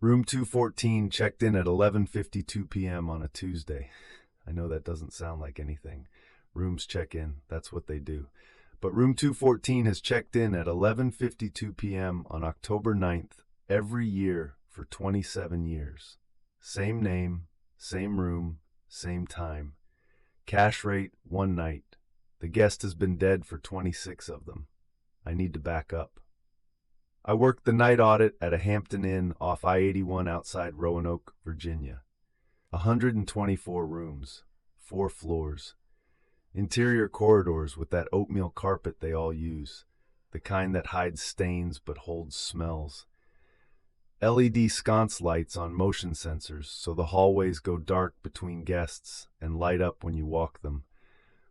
Room 214 checked in at 11:52 p.m. on a Tuesday. I know that doesn't sound like anything. Rooms check in, that's what they do. But room 214 has checked in at 11:52 p.m. on October 9th every year for 27 years. Same name, same room, same time. Cash rate, one night. The guest has been dead for 26 of them. I need to back up. I worked the night audit at a Hampton Inn off I-81 outside Roanoke, Virginia. 124 rooms, 4 floors. Interior corridors with that oatmeal carpet they all use, the kind that hides stains but holds smells. LED sconce lights on motion sensors so the hallways go dark between guests and light up when you walk them,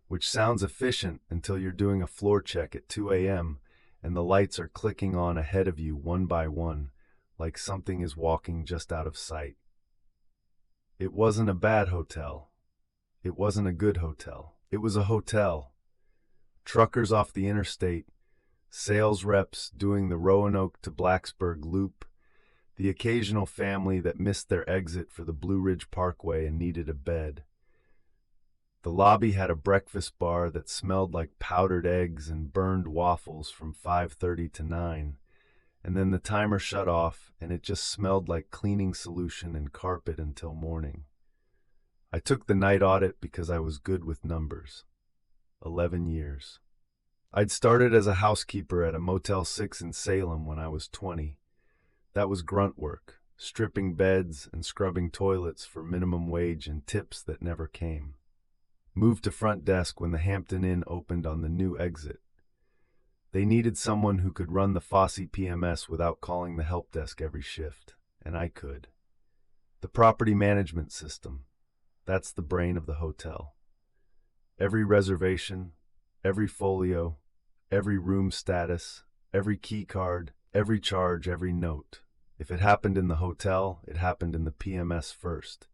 which sounds efficient until you're doing a floor check at 2 a.m. and the lights are clicking on ahead of you one by one, like something is walking just out of sight. It wasn't a bad hotel. It wasn't a good hotel. It was a hotel. Truckers off the interstate, sales reps doing the Roanoke to Blacksburg loop, the occasional family that missed their exit for the Blue Ridge Parkway and needed a bed. The lobby had a breakfast bar that smelled like powdered eggs and burned waffles from 5:30 to 9, and then the timer shut off and it just smelled like cleaning solution and carpet until morning. I took the night audit because I was good with numbers. 11 years. I'd started as a housekeeper at a Motel 6 in Salem when I was 20. That was grunt work, stripping beds and scrubbing toilets for minimum wage and tips that never came. Moved to front desk when the Hampton Inn opened on the new exit. They needed someone who could run the Fosse PMS without calling the help desk every shift, and I could. The property management system, that's the brain of the hotel. Every reservation, every folio, every room status, every key card, every charge, every note. If it happened in the hotel, it happened in the PMS first.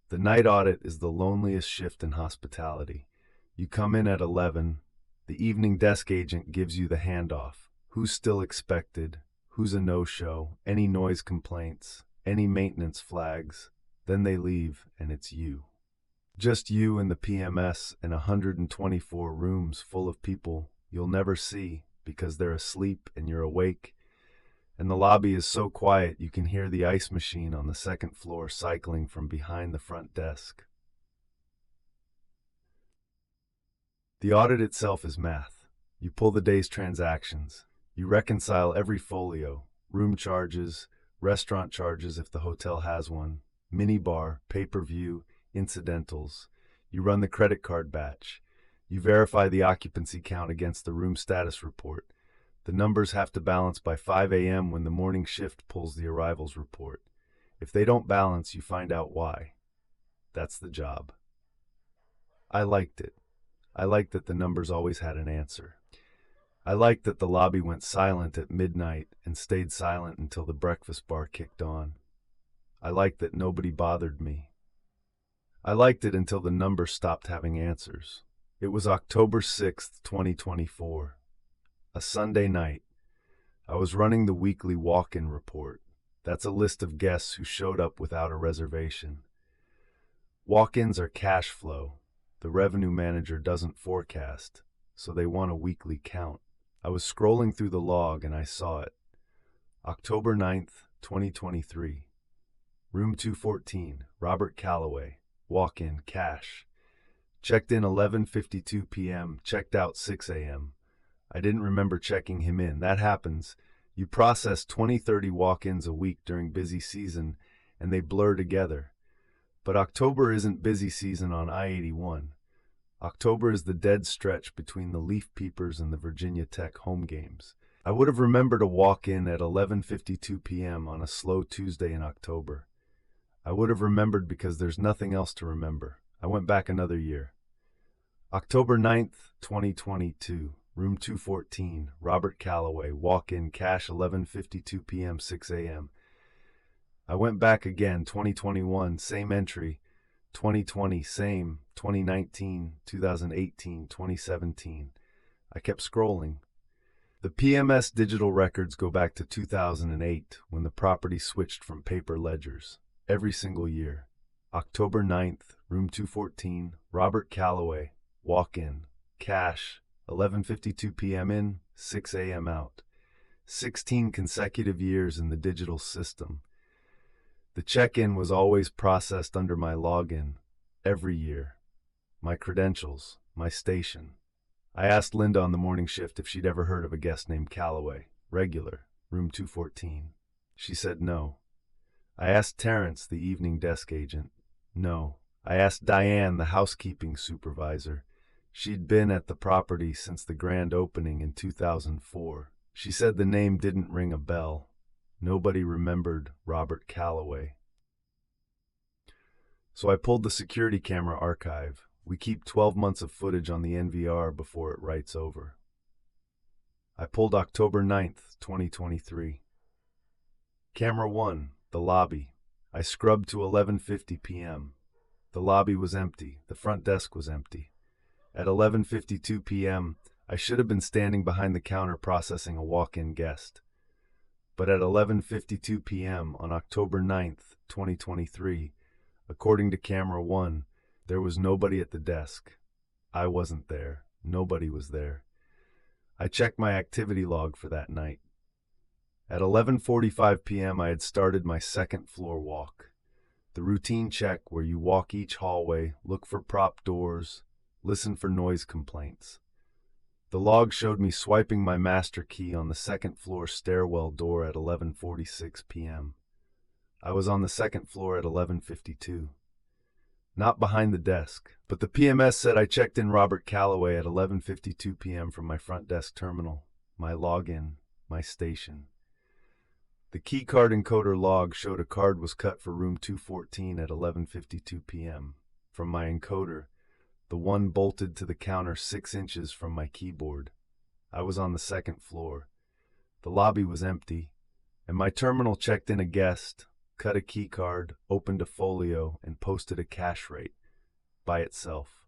The night audit is the loneliest shift in hospitality. You come in at 11, the evening desk agent gives you the handoff. Who's still expected? Who's a no-show? Any noise complaints? Any maintenance flags? Then they leave, and it's you. Just you and the PMS and 124 rooms full of people you'll never see because they're asleep and you're awake. And the lobby is so quiet you can hear the ice machine on the second floor cycling from behind the front desk. The audit itself is math. You pull the day's transactions. You reconcile every folio, room charges, restaurant charges if the hotel has one, minibar, pay-per-view, incidentals. You run the credit card batch. You verify the occupancy count against the room status report. The numbers have to balance by 5 a.m. when the morning shift pulls the arrivals report. If they don't balance, you find out why. That's the job. I liked it. I liked that the numbers always had an answer. I liked that the lobby went silent at midnight and stayed silent until the breakfast bar kicked on. I liked that nobody bothered me. I liked it until the numbers stopped having answers. It was October 6th, 2024. A Sunday night. I was running the weekly walk-in report. That's a list of guests who showed up without a reservation. Walk-ins are cash flow. The revenue manager doesn't forecast, so they want a weekly count. I was scrolling through the log and I saw it. October 9th, 2023. Room 214, Robert Calloway. Walk-in, cash. Checked in 11:52 p.m., checked out 6 a.m. I didn't remember checking him in. That happens. You process 20-30 walk-ins a week during busy season, and they blur together. But October isn't busy season on I-81. October is the dead stretch between the Leaf Peepers and the Virginia Tech home games. I would have remembered a walk-in at 11:52 p.m. on a slow Tuesday in October. I would have remembered because there's nothing else to remember. I went back another year. October 9th, 2022. Room 214, Robert Calloway, walk-in, cash, 11:52 p.m., 6 a.m. I went back again, 2021, same entry, 2020, same, 2019, 2018, 2017. I kept scrolling. The PMS digital records go back to 2008 when the property switched from paper ledgers. Every single year. October 9th, room 214, Robert Calloway, walk-in, cash, 11:52 p.m. in, 6 a.m. out. 16 consecutive years in the digital system. The check-in was always processed under my login, every year. My credentials, my station. I asked Linda on the morning shift if she'd ever heard of a guest named Calloway, regular, room 214. She said no. I asked Terrence, the evening desk agent. No. I asked Diane, the housekeeping supervisor. She'd been at the property since the grand opening in 2004. She said the name didn't ring a bell. Nobody remembered Robert Calloway. So I pulled the security camera archive. We keep 12 months of footage on the NVR before it writes over. I pulled October 9th, 2023. Camera 1, the lobby. I scrubbed to 11:50 p.m. The lobby was empty. The front desk was empty. At 11:52 p.m., I should have been standing behind the counter processing a walk-in guest. But at 11:52 p.m. on October 9th, 2023, according to camera 1, there was nobody at the desk. I wasn't there. Nobody was there. I checked my activity log for that night. At 11:45 p.m., I had started my second floor walk. The routine check where you walk each hallway, look for prop doors, listen for noise complaints. The log showed me swiping my master key on the second floor stairwell door at 11:46 p.m. I was on the second floor at 11:52. Not behind the desk, but the PMS said I checked in Robert Calloway at 11:52 p.m. from my front desk terminal, my login, my station. The keycard encoder log showed a card was cut for room 214 at 11:52 p.m. From my encoder, the one bolted to the counter 6 inches from my keyboard. I was on the second floor. The lobby was empty, and my terminal checked in a guest, cut a keycard, opened a folio, and posted a cash rate by itself.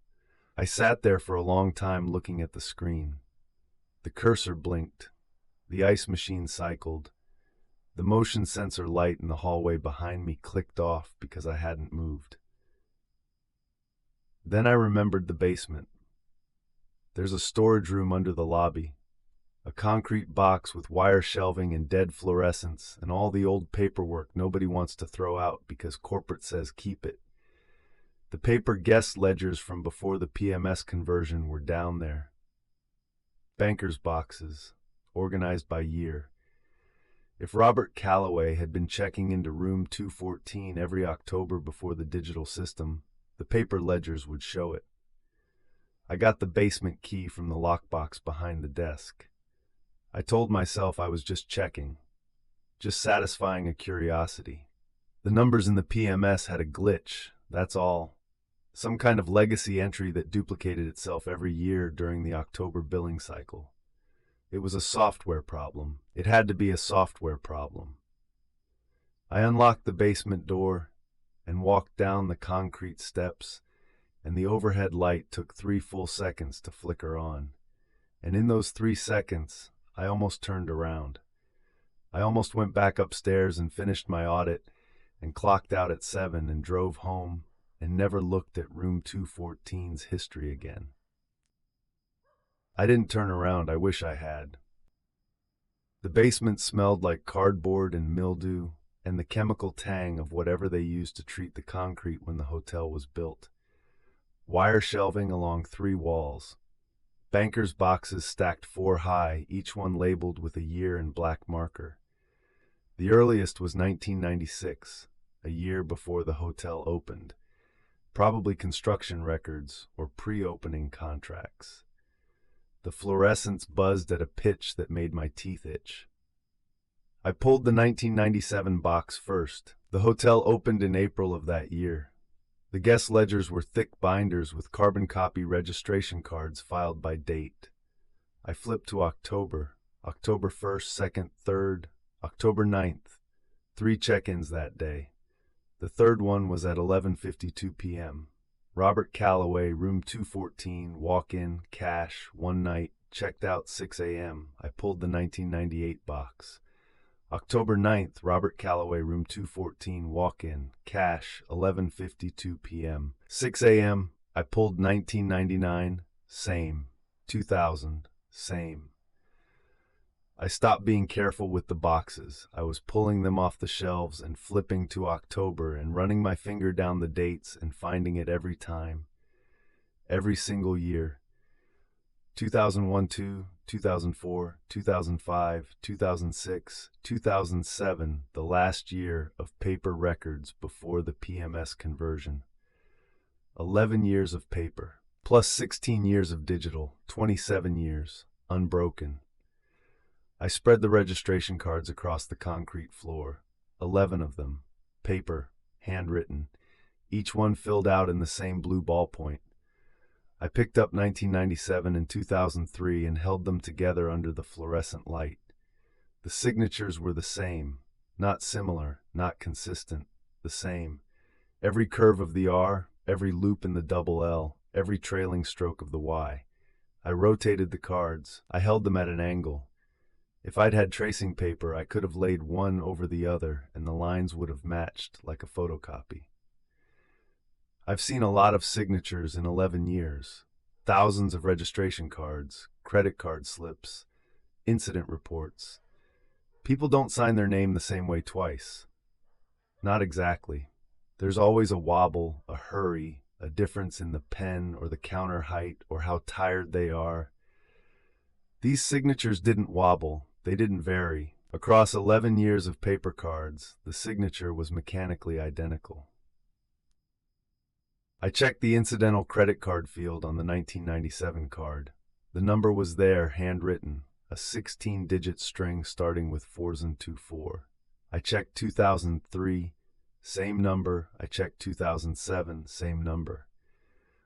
I sat there for a long time looking at the screen. The cursor blinked. The ice machine cycled. The motion sensor light in the hallway behind me clicked off because I hadn't moved. Then I remembered the basement. There's a storage room under the lobby, a concrete box with wire shelving and dead fluorescents and all the old paperwork nobody wants to throw out because corporate says keep it. The paper guest ledgers from before the PMS conversion were down there. Banker's boxes, organized by year. If Robert Calloway had been checking into room 214 every October before the digital system, the paper ledgers would show it. I got the basement key from the lockbox behind the desk. I told myself I was just checking, just satisfying a curiosity. The numbers in the PMS had a glitch, that's all. Some kind of legacy entry that duplicated itself every year during the October billing cycle. It was a software problem. It had to be a software problem. I unlocked the basement door and walked down the concrete steps, and the overhead light took 3 full seconds to flicker on. And in those 3 seconds, I almost turned around. I almost went back upstairs and finished my audit and clocked out at 7 and drove home and never looked at room 214's history again. I didn't turn around, I wish I had. The basement smelled like cardboard and mildew and the chemical tang of whatever they used to treat the concrete when the hotel was built. Wire shelving along 3 walls. Banker's boxes stacked 4 high, each one labeled with a year in black marker. The earliest was 1996, a year before the hotel opened. Probably construction records or pre-opening contracts. The fluorescence buzzed at a pitch that made my teeth itch. I pulled the 1997 box first. The hotel opened in April of that year. The guest ledgers were thick binders with carbon copy registration cards filed by date. I flipped to October, October 1st, 2nd, 3rd, October 9th. 3 check-ins that day. The third one was at 11:52 p.m. Robert Calloway, room 214, walk-in, cash, one night, checked out 6 a.m. I pulled the 1998 box. October 9th, Robert Calloway, room 214, walk-in, cash, 11:52 p.m. 6 a.m., I pulled 1999, same. 2000, same. I stopped being careful with the boxes. I was pulling them off the shelves and flipping to October and running my finger down the dates and finding it every time. Every single year. 2001-2, 2004, 2005, 2006, 2007, the last year of paper records before the PMS conversion. 11 years of paper, plus 16 years of digital, 27 years, unbroken. I spread the registration cards across the concrete floor, 11 of them, paper, handwritten, each one filled out in the same blue ballpoint. I picked up 1997 and 2003 and held them together under the fluorescent light. The signatures were the same, not similar, not consistent, the same. Every curve of the R, every loop in the double L, every trailing stroke of the Y. I rotated the cards. I held them at an angle. If I'd had tracing paper, I could have laid one over the other and the lines would have matched like a photocopy. I've seen a lot of signatures in 11 years, thousands of registration cards, credit card slips, incident reports. People don't sign their name the same way twice. Not exactly. There's always a wobble, a hurry, a difference in the pen or the counter height or how tired they are. These signatures didn't wobble, they didn't vary. Across 11 years of paper cards, the signature was mechanically identical. I checked the incidental credit card field on the 1997 card. The number was there, handwritten, a 16-digit string starting with 4s and 24. I checked 2003, same number. I checked 2007, same number.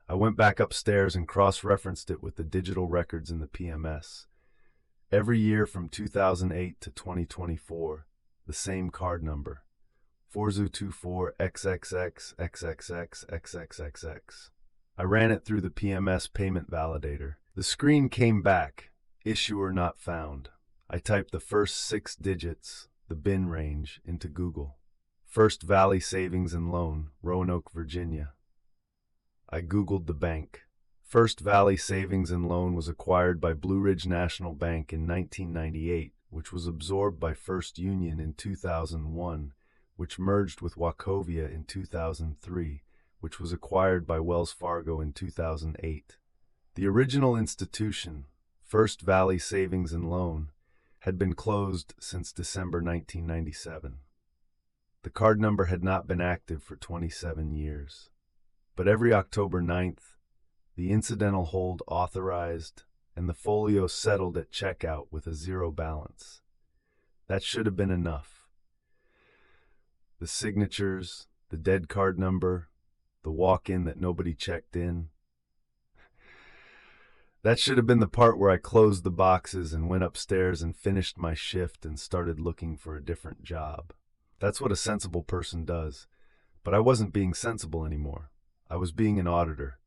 I went back upstairs and cross-referenced it with the digital records in the PMS. Every year from 2008 to 2024, the same card number. 4024 XXX XXX XXXX. I ran it through the PMS payment validator. The screen came back, issuer not found. I typed the first 6 digits, the bin range, into Google. First Valley Savings and Loan, Roanoke, Virginia. I Googled the bank. First Valley Savings and Loan was acquired by Blue Ridge National Bank in 1998, which was absorbed by First Union in 2001, which merged with Wachovia in 2003, which was acquired by Wells Fargo in 2008. The original institution, First Valley Savings and Loan, had been closed since December 1997. The card number had not been active for 27 years. But every October 9th, the incidental hold authorized and the folio settled at checkout with a zero balance. That should have been enough. The signatures, the dead card number, the walk-in that nobody checked in. That should have been the part where I closed the boxes and went upstairs and finished my shift and started looking for a different job. That's what a sensible person does. But I wasn't being sensible anymore. I was being an auditor.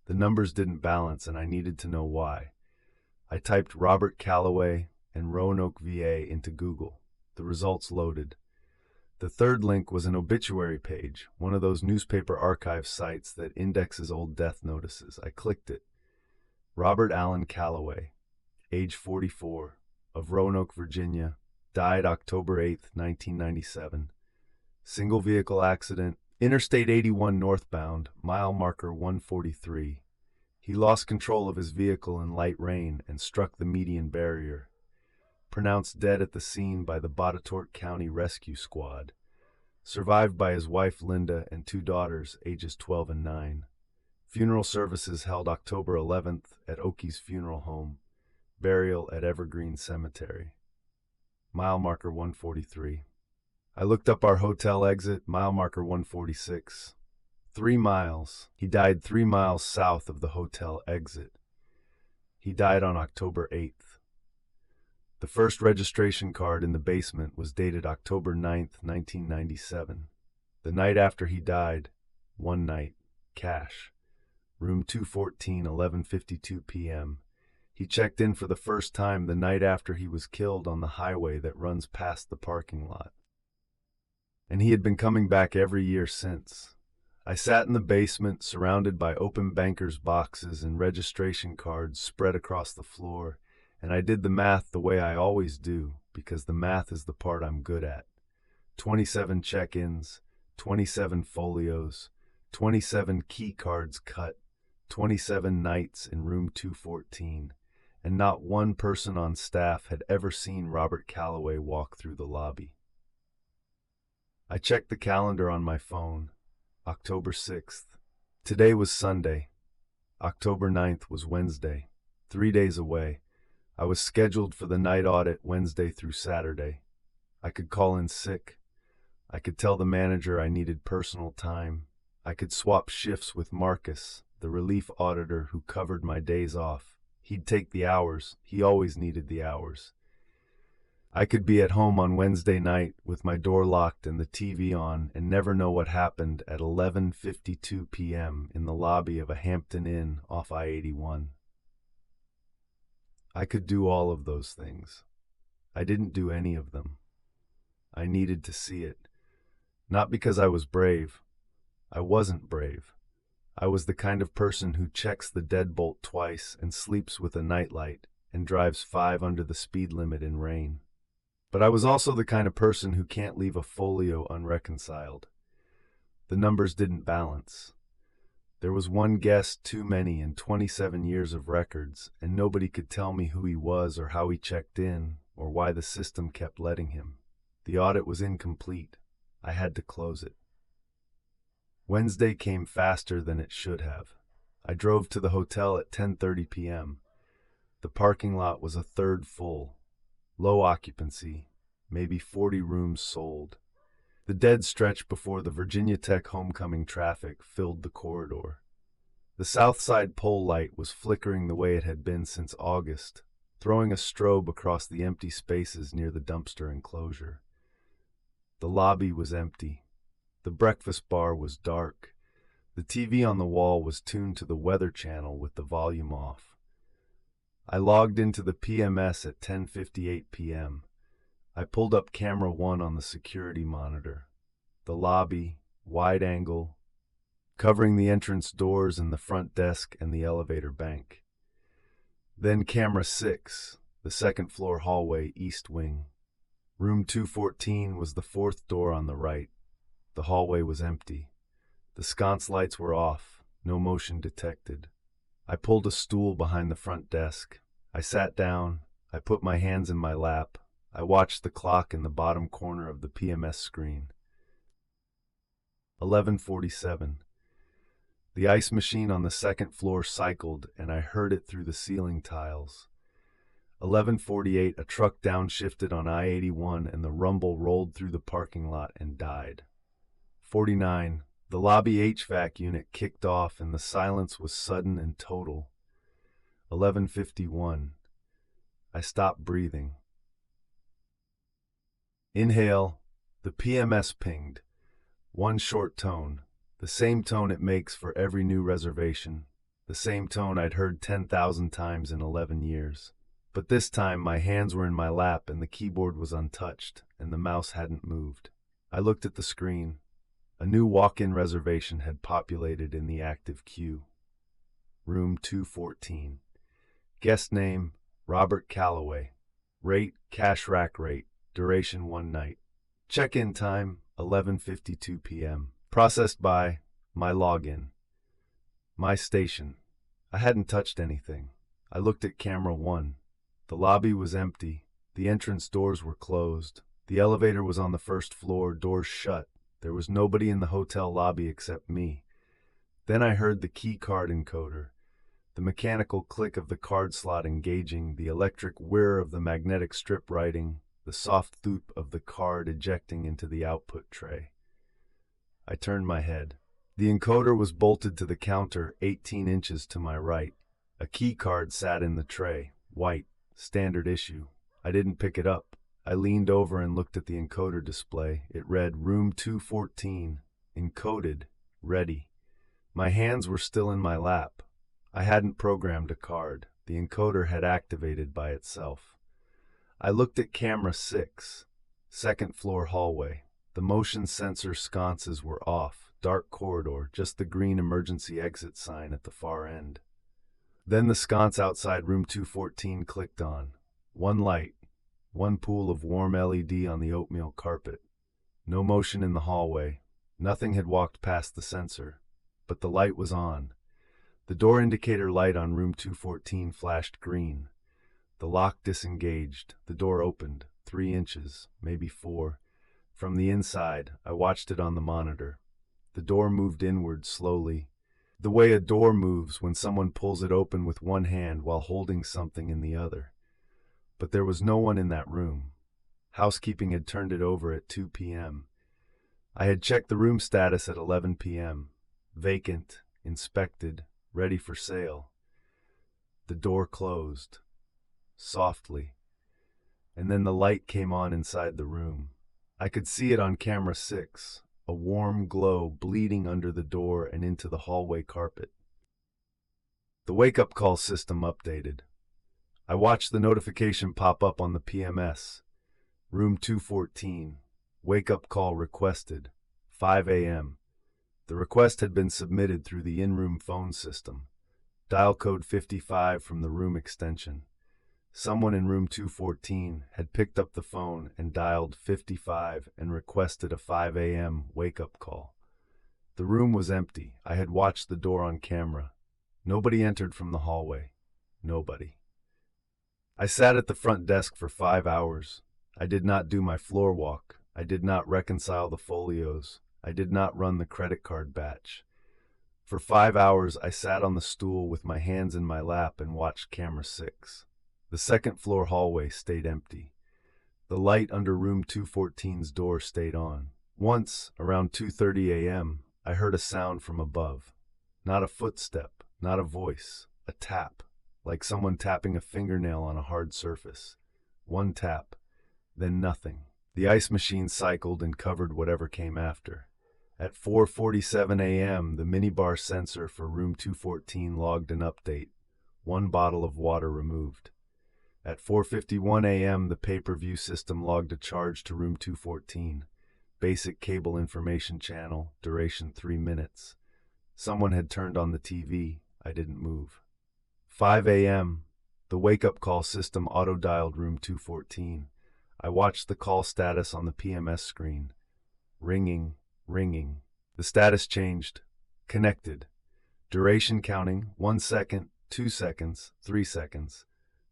The numbers didn't balance and I needed to know why. I typed Robert Calloway and Roanoke, VA into Google. The results loaded. The third link was an obituary page, one of those newspaper archive sites that indexes old death notices. I clicked it. Robert Allen Calloway, age 44, of Roanoke, Virginia, died October 8, 1997. Single vehicle accident, Interstate 81 northbound, mile marker 143. He lost control of his vehicle in light rain and struck the median barrier. Pronounced dead at the scene by the Botetourt County Rescue Squad. Survived by his wife Linda and 2 daughters, ages 12 and 9. Funeral services held October 11th at Oakey's Funeral Home. Burial at Evergreen Cemetery. Mile marker 143. I looked up our hotel exit, mile marker 146. 3 miles. He died 3 miles south of the hotel exit. He died on October 8th. The first registration card in the basement was dated October 9th, 1997. The night after he died, one night, cash. Room 214, 11:52 p.m. He checked in for the first time the night after he was killed on the highway that runs past the parking lot. And he had been coming back every year since. I sat in the basement, surrounded by open bankers' boxes and registration cards spread across the floor, and I did the math the way I always do, because the math is the part I'm good at. 27 check-ins, 27 folios, 27 key cards cut, 27 nights in room 214, and not one person on staff had ever seen Robert Calloway walk through the lobby. I checked the calendar on my phone. October 6th. Today was Sunday. October 9th was Wednesday. 3 days away. I was scheduled for the night audit Wednesday through Saturday. I could call in sick. I could tell the manager I needed personal time. I could swap shifts with Marcus, the relief auditor who covered my days off. He'd take the hours. He always needed the hours. I could be at home on Wednesday night with my door locked and the TV on and never know what happened at 11:52 p.m. in the lobby of a Hampton Inn off I-81. I could do all of those things. I didn't do any of them. I needed to see it. Not because I was brave. I wasn't brave. I was the kind of person who checks the deadbolt twice and sleeps with a nightlight and drives 5 under the speed limit in rain. But I was also the kind of person who can't leave a folio unreconciled. The numbers didn't balance. There was one guest too many in 27 years of records, and nobody could tell me who he was or how he checked in or why the system kept letting him. The audit was incomplete. I had to close it. Wednesday came faster than it should have. I drove to the hotel at 10:30 p.m. The parking lot was a third full. Low occupancy, maybe 40 rooms sold. The dead stretch before the Virginia Tech homecoming traffic filled the corridor. The south side pole light was flickering the way it had been since August, throwing a strobe across the empty spaces near the dumpster enclosure. The lobby was empty. The breakfast bar was dark. The TV on the wall was tuned to the Weather Channel with the volume off. I logged into the PMS at 10:58 p.m. I pulled up camera 1 on the security monitor. The lobby, wide angle, covering the entrance doors and the front desk and the elevator bank. Then camera 6, the second floor hallway, east wing. Room 214 was the 4th door on the right. The hallway was empty. The sconce lights were off, no motion detected. I pulled a stool behind the front desk. I sat down. I put my hands in my lap. I watched the clock in the bottom corner of the PMS screen. 11:47. The ice machine on the second floor cycled, and I heard it through the ceiling tiles. 11:48, a truck downshifted on I-81, and the rumble rolled through the parking lot and died. 49. The lobby HVAC unit kicked off, and the silence was sudden and total. 11:51. I stopped breathing. Inhale. The PMS pinged. One short tone. The same tone it makes for every new reservation. The same tone I'd heard 10,000 times in 11 years. But this time my hands were in my lap and the keyboard was untouched, and the mouse hadn't moved. I looked at the screen. A new walk-in reservation had populated in the active queue. Room 214. Guest name, Robert Calloway. Rate, cash rack rate. Duration 1 night. Check-in time, 11:52 p.m. Processed by my login. My station. I hadn't touched anything. I looked at camera 1. The lobby was empty. The entrance doors were closed. The elevator was on the first floor, doors shut. There was nobody in the hotel lobby except me. Then I heard the key card encoder, the mechanical click of the card slot engaging, the electric whir of the magnetic strip writing, the soft thoop of the card ejecting into the output tray. I turned my head. The encoder was bolted to the counter 18 inches to my right. A key card sat in the tray, white, standard issue. I didn't pick it up. I leaned over and looked at the encoder display. It read Room 214, encoded, ready. My hands were still in my lap. I hadn't programmed a card. The encoder had activated by itself. I looked at camera 6, second floor hallway. The motion sensor sconces were off, dark corridor, just the green emergency exit sign at the far end. Then the sconce outside room 214 clicked on. One light, one pool of warm LED on the oatmeal carpet. No motion in the hallway. Nothing had walked past the sensor, but the light was on. The door indicator light on room 214 flashed green. The lock disengaged. The door opened, 3 inches, maybe 4. From the inside, I watched it on the monitor. The door moved inward slowly, the way a door moves when someone pulls it open with one hand while holding something in the other. But there was no one in that room. Housekeeping had turned it over at 2 p.m. I had checked the room status at 11 p.m. Vacant, inspected, ready for sale. The door closed, softly, and then the light came on inside the room. I could see it on camera 6, a warm glow bleeding under the door and into the hallway carpet. The wake-up call system updated. I watched the notification pop up on the PMS. Room 214, wake-up call requested, 5 a.m. The request had been submitted through the in-room phone system. Dial code 55 from the room extension. Someone in room 214 had picked up the phone and dialed 55 and requested a 5 a.m. wake-up call. The room was empty. I had watched the door on camera. Nobody entered from the hallway. Nobody. I sat at the front desk for 5 hours. I did not do my floor walk. I did not reconcile the folios. I did not run the credit card batch. For 5 hours, I sat on the stool with my hands in my lap and watched camera 6. The second floor hallway stayed empty. The light under room 214's door stayed on. Once, around 2:30 a.m., I heard a sound from above. Not a footstep, not a voice, a tap, like someone tapping a fingernail on a hard surface. One tap, then nothing. The ice machine cycled and covered whatever came after. At 4:47 a.m., the minibar sensor for room 214 logged an update. 1 bottle of water removed. At 4:51 a.m., the pay-per-view system logged a charge to room 214. Basic cable information channel, duration 3 minutes. Someone had turned on the TV. I didn't move. 5 a.m., the wake-up call system auto-dialed room 214. I watched the call status on the PMS screen. Ringing, ringing. The status changed. Connected. Duration counting, 1 second, 2 seconds, 3 seconds.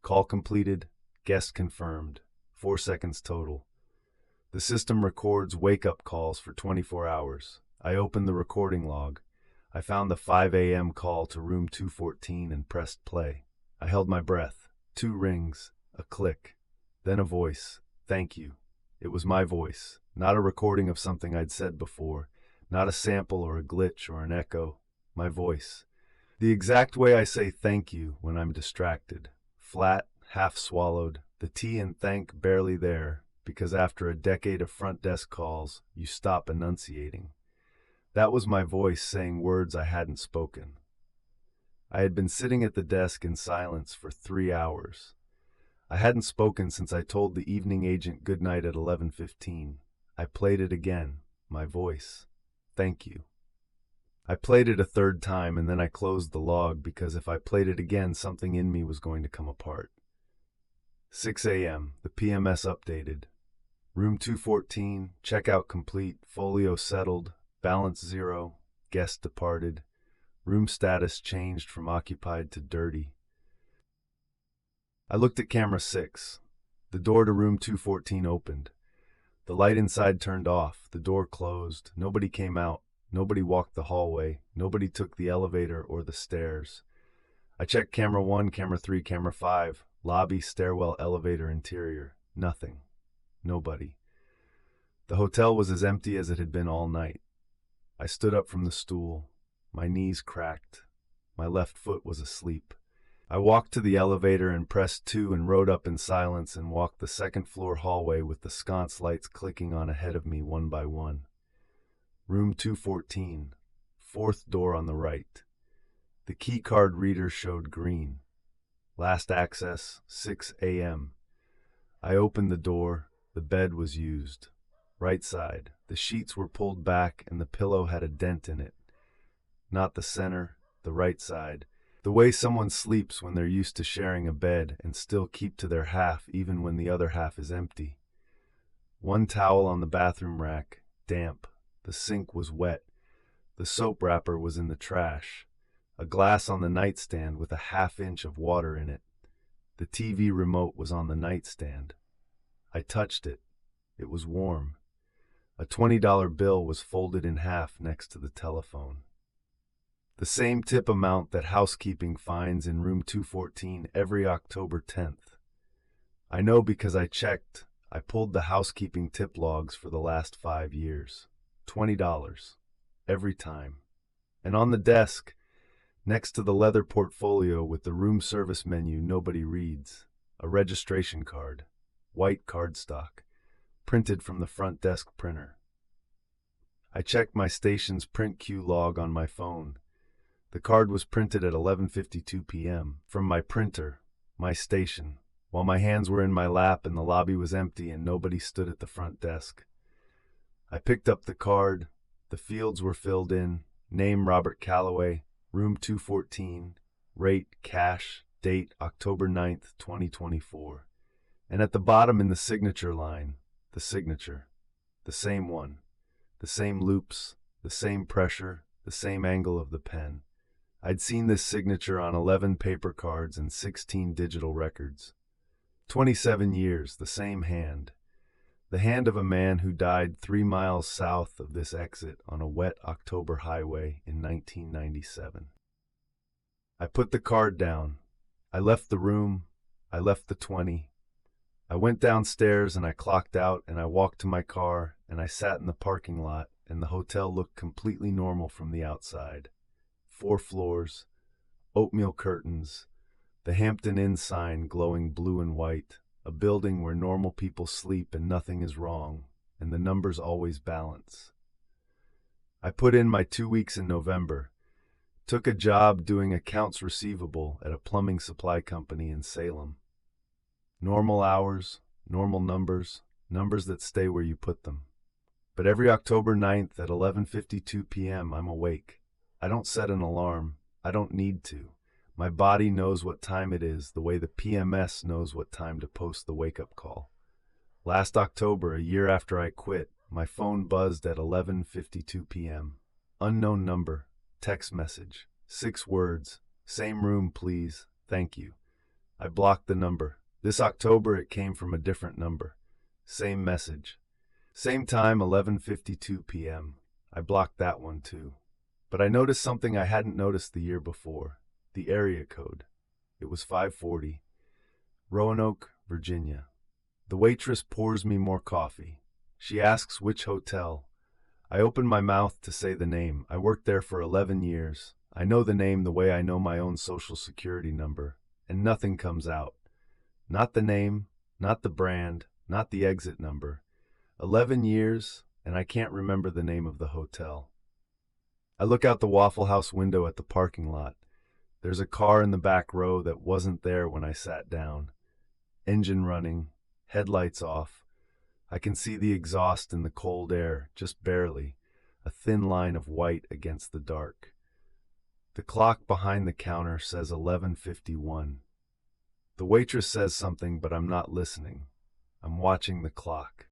Call completed, guest confirmed, 4 seconds total. The system records wake-up calls for 24 hours. I opened the recording log. I found the 5 a.m. call to room 214 and pressed play. I held my breath. 2 rings, a click, then a voice. Thank you. It was my voice, not a recording of something I'd said before, not a sample or a glitch or an echo. My voice. The exact way I say thank you when I'm distracted. Flat, half swallowed, the T in thank barely there, because after a decade of front desk calls, you stop enunciating. That was my voice saying words I hadn't spoken. I had been sitting at the desk in silence for 3 hours. I hadn't spoken since I told the evening agent goodnight at 11:15. I played it again, my voice. Thank you. I played it a 3rd time and then I closed the log because if I played it again, something in me was going to come apart. 6 a.m., the PMS updated. Room 214, checkout complete, folio settled, balance 0, guest departed. Room status changed from occupied to dirty. I looked at camera 6. The door to room 214 opened. The light inside turned off, the door closed, nobody came out. Nobody walked the hallway. Nobody took the elevator or the stairs. I checked camera 1, camera 3, camera 5, lobby, stairwell, elevator, interior. Nothing. Nobody. The hotel was as empty as it had been all night. I stood up from the stool. My knees cracked. My left foot was asleep. I walked to the elevator and pressed 2 and rode up in silence and walked the 2nd floor hallway with the sconce lights clicking on ahead of me one by one. Room 214, 4th door on the right. The key card reader showed green. Last access, 6 a.m. I opened the door. The bed was used. Right side. The sheets were pulled back and the pillow had a dent in it. Not the center, the right side. The way someone sleeps when they're used to sharing a bed and still keep to their half even when the other half is empty. One towel on the bathroom rack, damp. The sink was wet. The soap wrapper was in the trash. A glass on the nightstand with a half-inch of water in it. The TV remote was on the nightstand. I touched it. It was warm. A $20 bill was folded in half next to the telephone. The same tip amount that housekeeping finds in room 214 every October 10th. I know because I checked. I pulled the housekeeping tip logs for the last 5 years. $20. Every time. And on the desk, next to the leather portfolio with the room service menu nobody reads, a registration card, white cardstock, printed from the front desk printer. I checked my station's print queue log on my phone. The card was printed at 11:52 p.m. from my printer, my station, while my hands were in my lap and the lobby was empty and nobody stood at the front desk. I picked up the card. The fields were filled in. Name Robert Calloway, room 214, rate cash, date October 9th, 2024. And at the bottom in the signature line, the signature, the same one, the same loops, the same pressure, the same angle of the pen. I'd seen this signature on 11 paper cards and 16 digital records. 27 years, the same hand. The hand of a man who died 3 miles south of this exit on a wet October highway in 1997. I put the card down. I left the room. I left the 20. I went downstairs and I clocked out and I walked to my car and I sat in the parking lot and the hotel looked completely normal from the outside. 4 floors, oatmeal curtains, the Hampton Inn sign glowing blue and white, a building where normal people sleep and nothing is wrong, and the numbers always balance. I put in my 2 weeks in November, took a job doing accounts receivable at a plumbing supply company in Salem. Normal hours, normal numbers, numbers that stay where you put them. But every October 9th at 11:52 p.m. I'm awake. I don't set an alarm. I don't need to. My body knows what time it is, the way the PMS knows what time to post the wake-up call. Last October, a year after I quit, my phone buzzed at 11:52 p.m. Unknown number, text message, 6 words, same room please, thank you. I blocked the number. This October it came from a different number. Same message. Same time, 11:52 p.m. I blocked that one too. But I noticed something I hadn't noticed the year before. The area code. It was 540. Roanoke, Virginia. The waitress pours me more coffee. She asks which hotel. I open my mouth to say the name. I worked there for 11 years. I know the name the way I know my own social security number, and nothing comes out. Not the name, not the brand, not the exit number. 11 years, and I can't remember the name of the hotel. I look out the Waffle House window at the parking lot. There's a car in the back row that wasn't there when I sat down. Engine running, headlights off. I can see the exhaust in the cold air, just barely, a thin line of white against the dark. The clock behind the counter says 11:51. The waitress says something, but I'm not listening. I'm watching the clock.